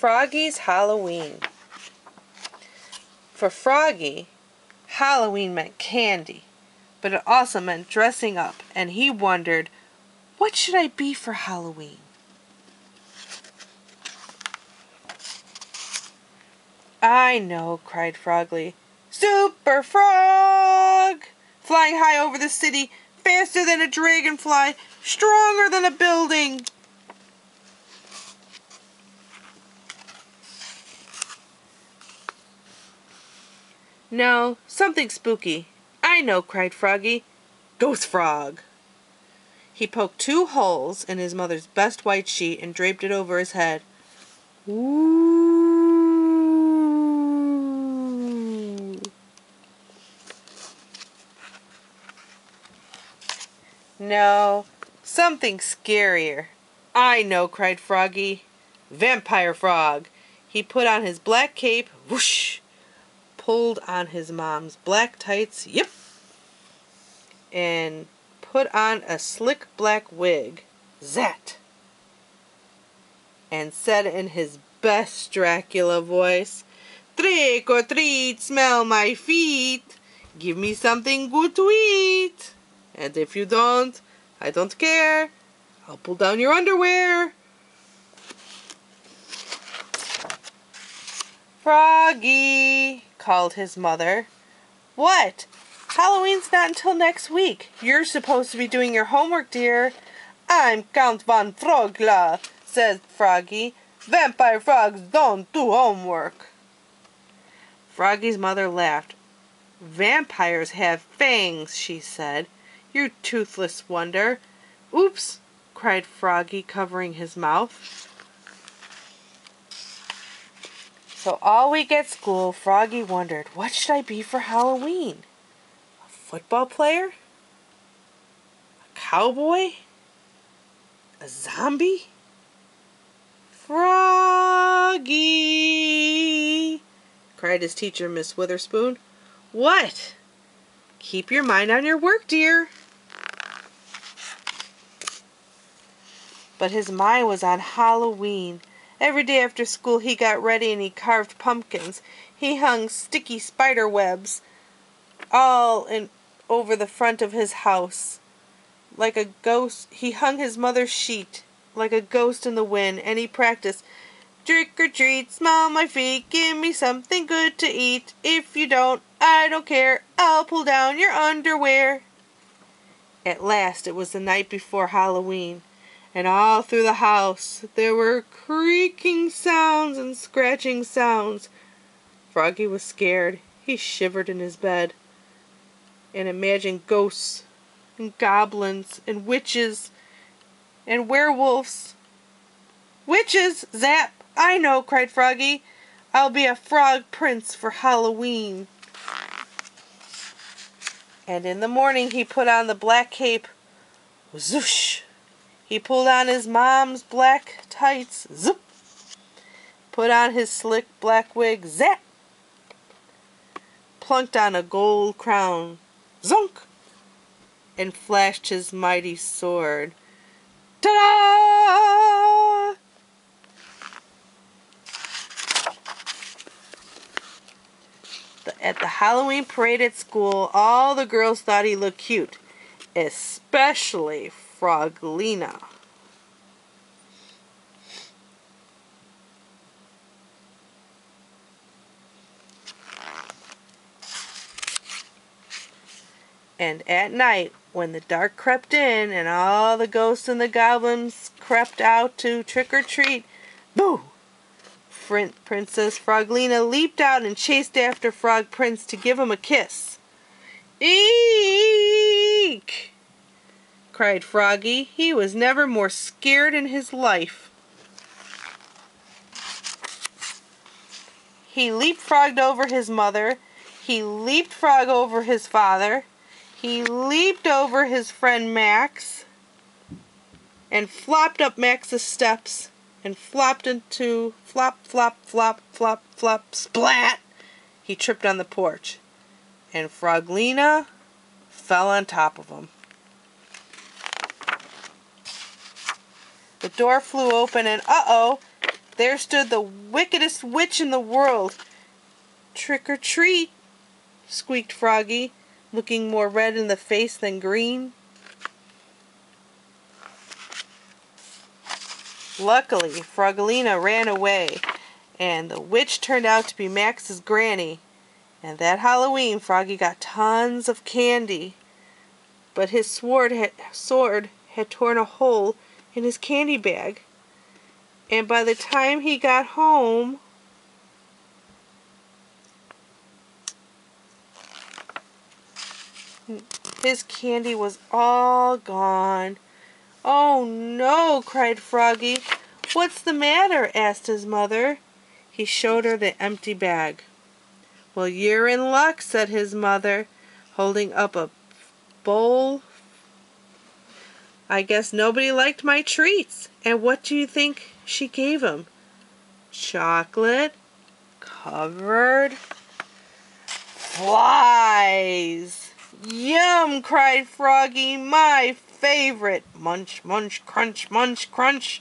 Froggy's Halloween. For Froggy, Halloween meant candy, but it also meant dressing up, and he wondered, what should I be for Halloween? I know, cried Froggy. Super Frog! Flying high over the city, faster than a dragonfly, stronger than a building. No, something spooky. I know, cried Froggy. Ghost Frog! He poked 2 holes in his mother's best white sheet and draped it over his head. Ooh. No, something scarier. I know, cried Froggy. Vampire Frog! He put on his black cape, whoosh, pulled on his mom's black tights, yep, and put on a slick black wig, zat, and said in his best Dracula voice, trick or treat, smell my feet, give me something good to eat, and if you don't, I don't care, I'll pull down your underwear. Froggy, called his mother. What? Halloween's not until next week. You're supposed to be doing your homework, dear. I'm Count von Frogla, said Froggy. Vampire frogs don't do homework. Froggy's mother laughed. Vampires have fangs, she said. You toothless wonder. Oops, cried Froggy, covering his mouth. So all week at school, Froggy wondered, what should I be for Halloween? A football player? A cowboy? A zombie? Froggy! Cried his teacher, Miss Witherspoon. What? Keep your mind on your work, dear. But his mind was on Halloween. Every day after school he got ready and he carved pumpkins. He hung sticky spider webs all over the front of his house. Like a ghost, he hung his mother's sheet like a ghost in the wind, and he practiced, trick or treat, smell my feet, give me something good to eat. If you don't, I don't care, I'll pull down your underwear. At last it was the night before Halloween. And all through the house there were creaking sounds and scratching sounds. Froggy was scared. He shivered in his bed and imagined ghosts and goblins and witches and werewolves. Witches! Zap! I know, cried Froggy. I'll be a frog prince for Halloween. And in the morning he put on the black cape. Zoosh! He pulled on his mom's black tights, zoop, put on his slick black wig, zap, plunked on a gold crown, zonk, and flashed his mighty sword. Ta-da! At the Halloween parade at school, all the girls thought he looked cute, especially Froglina. And at night, when the dark crept in and all the ghosts and the goblins crept out to trick or treat, boo! Princess Froglina leaped out and chased after Frog Prince to give him a kiss. Eek! Cried Froggy. He was never more scared in his life. He leapfrogged over his mother. He leapfrogged over his father. He leaped over his friend Max and flopped up Max's steps and flopped into flop, flop, flop, flop, flop, splat. He tripped on the porch and Froglina fell on top of him. The door flew open and uh-oh, there stood the wickedest witch in the world. "Trick or treat," squeaked Froggy, looking more red in the face than green. Luckily, Froggalina ran away, and the witch turned out to be Max's granny. And that Halloween, Froggy got tons of candy, but his sword had torn a hole in his candy bag. And by the time he got home, his candy was all gone. "Oh no," cried Froggy. "What's the matter?" asked his mother. He showed her the empty bag. "Well, you're in luck," said his mother, holding up a bowl. "I guess nobody liked my treats." And what do you think she gave him? Chocolate covered flies. "Yum!" cried Froggy. "My favorite. Munch, munch, crunch, munch, crunch."